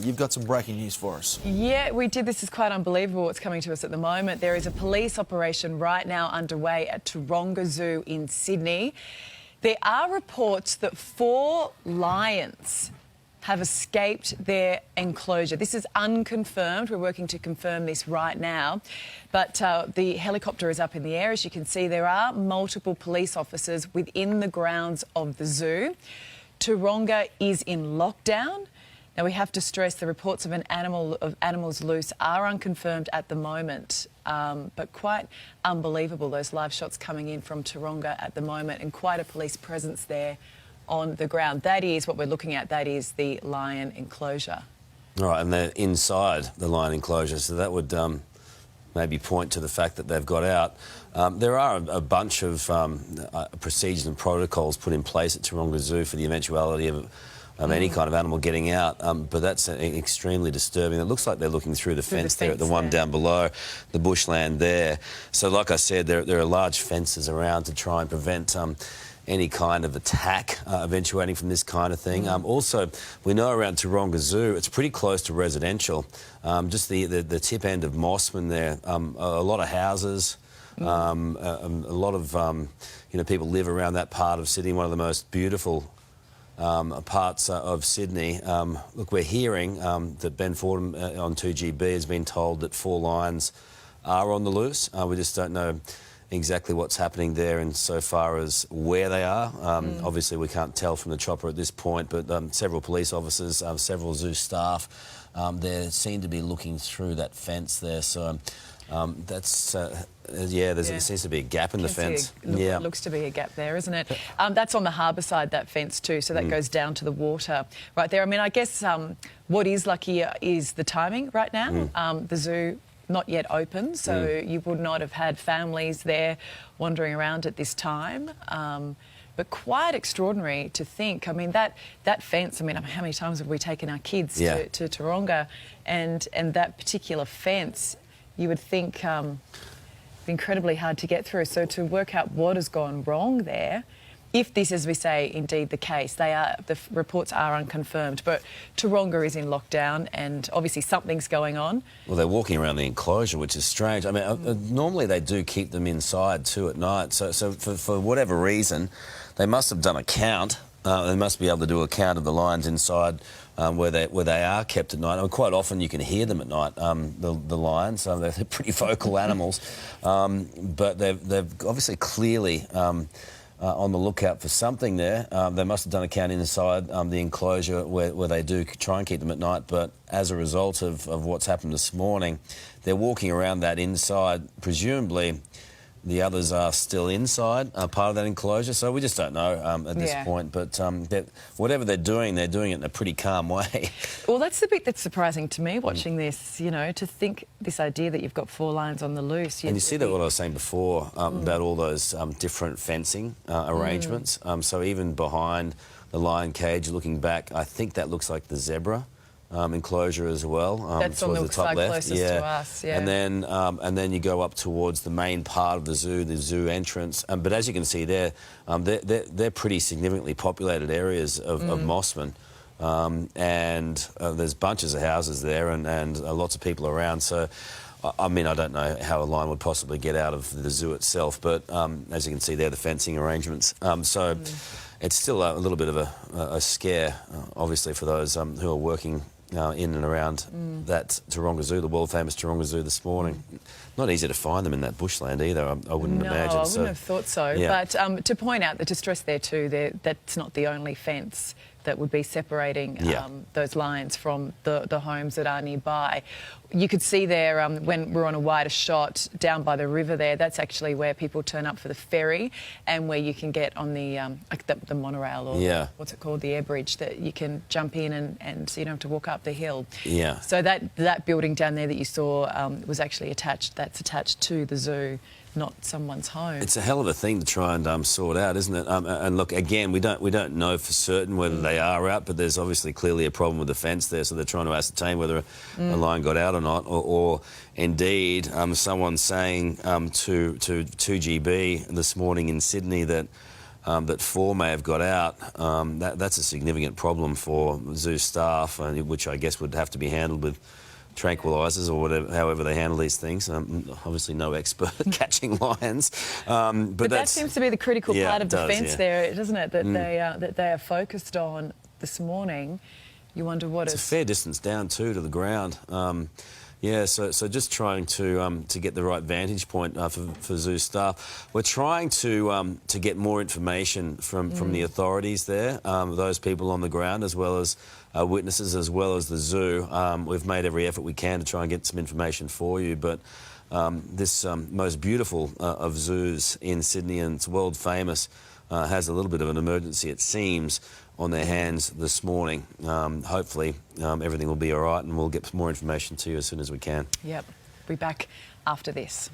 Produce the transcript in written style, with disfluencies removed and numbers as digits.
You've got some breaking news for us. Yeah, we did. This is quite unbelievable what's coming to us at the moment. There is a police operation right now underway at Taronga Zoo in Sydney. There are reports that 4 lions have escaped their enclosure. This is unconfirmed. We're working to confirm this right now. But the helicopter is up in the air. As you can see, there are multiple police officers within the grounds of the zoo. Taronga is in lockdown. Now, we have to stress the reports of animals loose are unconfirmed at the moment, but quite unbelievable, those live shots coming in from Taronga at the moment, and quite a police presence there on the ground. That is what we're looking at. That is the lion enclosure. Right, and they're inside the lion enclosure, so that would maybe point to the fact that they've got out. There are a bunch of procedures and protocols put in place at Taronga Zoo for the eventuality of any kind of animal getting out, but that's extremely disturbing. It looks like they're looking through the fence there at the one down below, the bushland there. So like I said, there are large fences around to try and prevent any kind of attack eventuating from this kind of thing. Also, we know around Taronga Zoo, it's pretty close to residential. Just the tip end of Mossman there, a lot of houses, a lot of people live around that part of Sydney, one of the most beautiful parts of Sydney. Look, we're hearing that Ben Fordham on 2GB has been told that 4 lions are on the loose. We just don't know exactly what's happening there insofar as where they are. Obviously, we can't tell from the chopper at this point, but several police officers, several zoo staff there seem to be looking through that fence there. So that's, there seems to be a gap in the fence. It looks to be a gap there, isn't it? That's on the harbour side, that fence too, so that goes down to the water right there. I mean, I guess what is lucky is the timing right now. The zoo not yet open, so you would not have had families there wandering around at this time. But quite extraordinary to think. I mean, that fence, I mean, how many times have we taken our kids to Taronga, and that particular fence, you would think incredibly hard to get through. So to work out what has gone wrong there, if this, as we say, indeed the case, the reports are unconfirmed, but Taronga is in lockdown and obviously something's going on. Well, they're walking around the enclosure, which is strange. I mean, normally they do keep them inside too at night. So for whatever reason, they must have done a count. They must be able to do a count of the lions inside where they are kept at night. I mean, quite often you can hear them at night, the lions. They're pretty vocal animals, but they've obviously clearly on the lookout for something there. They must have done a count inside the enclosure where they do try and keep them at night, but as a result of what's happened this morning, they're walking around that inside. Presumably the others are still inside, part of that enclosure, so we just don't know at this point. But whatever they're doing it in a pretty calm way. Well, that's the bit that's surprising to me, watching this, to think this idea that you've got 4 lions on the loose. And you see that what I was saying before about all those different fencing arrangements. So even behind the lion cage, looking back, I think that looks like the zebra enclosure as well. That's on the top left, closest to us, And then you go up towards the main part of the zoo entrance. But as you can see there, they're pretty significantly populated areas of Mossman. And there's bunches of houses there and lots of people around. So, I mean, I don't know how a lion would possibly get out of the zoo itself, but as you can see there, the fencing arrangements. It's still a little bit of a scare, obviously, for those who are working in and around that Taronga Zoo, the world-famous Taronga Zoo this morning. Not easy to find them in that bushland either, I wouldn't imagine. No, I wouldn't have thought so. Yeah. But to point out, to stress there too, that's not the only fence that would be separating those lions from the homes that are nearby. You could see there when we're on a wider shot down by the river there, that's actually where people turn up for the ferry and where you can get on the like the monorail or what's it called, the air bridge, that you can jump in and you don't have to walk up the hill. Yeah. So that building down there that you saw was actually attached to the zoo, not someone's home. It's a hell of a thing to try and sort out, isn't it? And look, again, we don't know for certain whether they are out, but there's obviously clearly a problem with the fence there, so they're trying to ascertain whether a lion got out or not, or indeed someone saying to 2GB this morning in Sydney that that 4 may have got out. That's a significant problem for zoo staff, which I guess would have to be handled with tranquilisers or whatever, however they handle these things. Obviously no expert at catching lions. But that seems to be the critical part of defence there, doesn't it, that they are focused on this morning. You wonder what it's a fair distance down too to the ground. Yeah, so just trying to get the right vantage point for zoo staff. We're trying to get more information from the authorities there, those people on the ground, as well as witnesses, as well as the zoo. We've made every effort we can to try and get some information for you, but this most beautiful of zoos in Sydney, and it's world famous, has a little bit of an emergency, it seems, on their hands this morning. Hopefully everything will be all right, and we'll get more information to you as soon as we can. Yep. We'll be back after this.